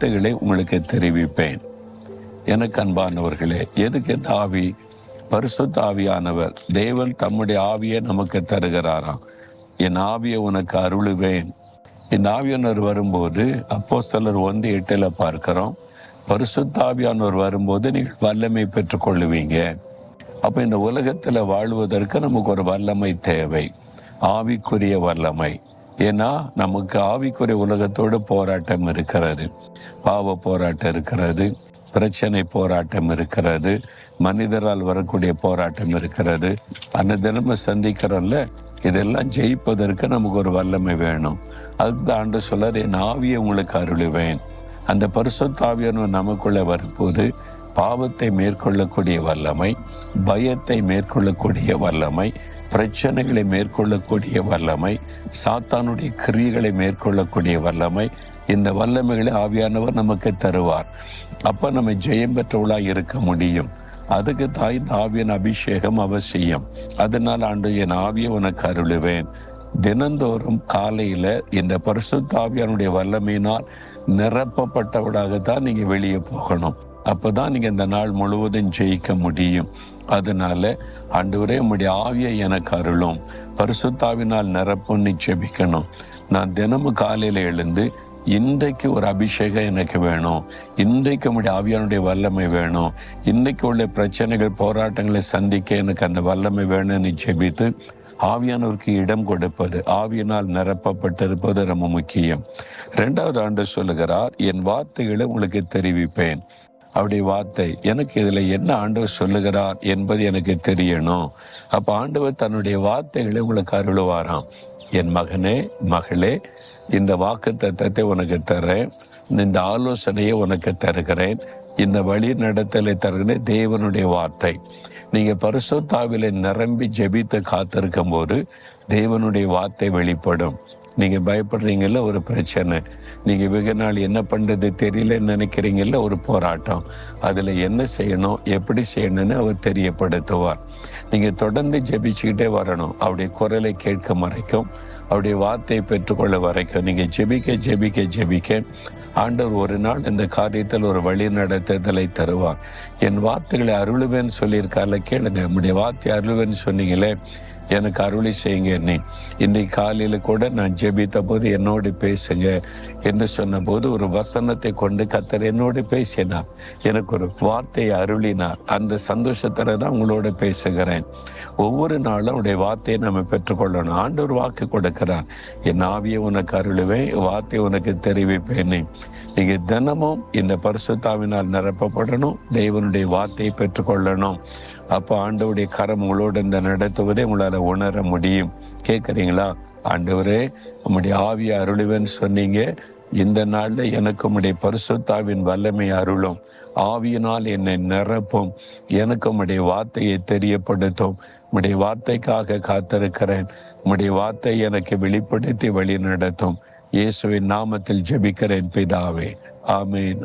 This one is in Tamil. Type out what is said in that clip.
வார்த்தைகளை உங்களுக்கு தெரிவிப்பேன். எனக்கு அன்பானவர்களே, எதுக்கு இந்த ஆவி? பரிசுத்த ஆவியானவர் தேவன் தம்முடைய ஆவியை நமக்கு தருகிறாராம். என் ஆவியை உனக்கு அருளுவேன். இந்த ஆவியானவர் வரும்போது அப்போஸ்தலர் 1:8 பார்க்கிறோம், பரிசுத்த ஆவியானவர் வரும்போது நீங்கள் வல்லமை பெற்றுக்கொள்ளுவீங்க. அப்போ இந்த உலகத்தில் வாழ்வதற்கு நமக்கு ஒரு வல்லமை தேவை, ஆவிக்குரிய வல்லமை. ஏன்னா நமக்கு ஆவிக்குரிய உலகத்தோடு போராட்டம் இருக்கிறது, பாவ போராட்டம் இருக்கிறது, பிரச்சனை போராட்டம் இருக்கிறது, மனிதரால் வரக்கூடிய போராட்டம் இருக்கிறது. அந்த தினமும் சந்திக்கிறோம்ல, இதெல்லாம் ஜெயிப்பதற்கு நமக்கு ஒரு வல்லமை வேணும். அதுக்கு தான் ஆண்டவர் சொல்றார், என் ஆவியை உங்களுக்கு அருளுவேன். அந்த பரிசுத்த ஆவியானவர் நமக்குள்ள வரும்போது பாவத்தை மேற்கொள்ளக்கூடிய வல்லமை, பயத்தை மேற்கொள்ளக்கூடிய வல்லமை, பிரச்சனைகளை மேற்கொள்ளக்கூடிய வல்லமை, சாத்தானுடைய கிரியைகளை மேற்கொள்ளக்கூடிய வல்லமை, இந்த வல்லமைகளை ஆவியானவர் நமக்கு தருவார். அப்ப நம்ம ஜெயம் பெற்றவர்களாக இருக்க முடியும். அதுக்கு தான் இந்த ஆவியின் அபிஷேகம் அவசியம். அதனால் ஆண்டு என் ஆவியை உனக்கு அருளுவேன். தினந்தோறும் காலையில இந்த பரிசுத்த ஆவியானுடைய வல்லமையினால் நிரப்பப்பட்டவடாகத்தான் நீங்க வெளியே போகணும். அப்பதான் நீங்க இந்த நாள் முழுவதும் ஜெயிக்க முடியும். அதனால ஆண்டவரே உம்முடைய ஆவியை எனக்கு அருளும், பரிசுத்தாவினால் நிரப்புன்னு ஜெபிக்கணும். நான் தினமும் காலையில எழுந்து இன்றைக்கு ஒரு அபிஷேகம் எனக்கு வேணும், இன்றைக்கு உம்முடைய ஆவியானுடைய வல்லமை வேணும், இன்றைக்கு உள்ள பிரச்சனைகள் போராட்டங்களை சந்திக்க எனக்கு அந்த வல்லமை வேணும்னு ஜெபித்து ஆவியானவருக்கு இடம் கொடுப்பது, ஆவியினால் நிரப்பப்பட்டிருப்பது ரொம்ப முக்கியம். 2வது ஆண்டவர் சொல்லுகிறார், என் வார்த்தைகளை உங்களுக்கு தெரிவிப்பேன். அவருடைய வார்த்தை எனக்கு இதுல என்ன ஆண்டவர் சொல்லுகிறார் என்பது எனக்கு தெரியணும். அப்ப ஆண்டவர் தன்னுடைய வார்த்தைகளை உங்களுக்கு அருளுவாராம். என் மகனே, மகளே, இந்த வாக்கு தத்தத்தை உனக்கு தர்றேன், இந்த ஆலோசனையை உனக்கு தருகிறேன், இந்த வழி நடத்தலை தருகிறேன். தேவனுடைய வார்த்தை. நீங்க பரிசுத்த ஆவியில நிரம்பி ஜெபித்து காத்திருக்கும் போது தேவனுடைய வார்த்தை வெளிப்படும். நீங்க பயப்படுறீங்கல்ல, ஒரு பிரச்சனை, நீங்க வெகு நாள் என்ன பண்றது தெரியலன்னு நினைக்கிறீங்கல்ல, ஒரு போராட்டம், அதுல என்ன செய்யணும், எப்படி செய்யணும்னு அவர் தெரியப்படுத்துவார். நீங்க தொடர்ந்து ஜெபிச்சுக்கிட்டே வரணும். அவருடைய குரலை கேட்க வரைக்கும், அவருடைய வார்த்தையை பெற்றுக்கொள்ள வரைக்கும் நீங்க ஜெபிக்க ஜெபிக்க ஜெபிக்க ஆண்டவர் ஒரு நாள் இந்த காரியத்தில் ஒரு வழி நடத்துதலை தருவார். என் வார்த்தைகளை அருளுவேன்னு சொல்லியிருக்கால, கேளுங்க. நம்முடைய வார்த்தை அருளுவேன்னு சொன்னீங்களே, எனக்கு அருளி செய்யுங்க. நீ இன்னைக்கு காலையில கூட நான் ஜெபித்த போது என்னோடு பேசுங்க என்று சொன்ன போது ஒரு வசனத்தை கொண்டு கர்த்தர் என்னோடு பேசினார், எனக்கு ஒரு வார்த்தையை அருளினார். அந்த சந்தோஷத்துல தான் உங்களோட பேசுகிறேன். ஒவ்வொரு நாளும் அவருடைய வார்த்தையை நம்ம பெற்றுக்கொள்ளணும். ஆண்டவர் வாக்கு கொடுக்கிறார், என் ஆவியை உனக்கு அருளுவேன், வார்த்தையை உனக்கு தெரிவிப்பேன். நீங்க தினமும் இந்த பரிசுத்தாவினால் நிரப்பப்படணும், தேவனுடைய வார்த்தையை பெற்றுக்கொள்ளணும். அப்போ ஆண்டவருடைய கரம் உங்களோடு இந்த நடத்துவதை உங்களால் உணர முடியும். கேட்குறீங்களா? ஆண்டவரே உம்முடைய ஆவியை அருளுவேன்னு சொன்னீங்க, இந்த நாள்ல எனக்கு உம்முடைய பரிசுத்தாவின் வல்லமை அருளும், ஆவியினால் என்னை நிரப்பும், எனக்கு உம்முடைய வார்த்தையை தெரியப்படுத்தும். உம்முடைய வார்த்தைக்காக காத்திருக்கிறேன். உம்முடைய வார்த்தை எனக்கு வெளிப்படுத்தி வழி நடத்தும். இயேசுவின் நாமத்தில் ஜெபிக்கிறேன் பிதாவே, ஆமேன்.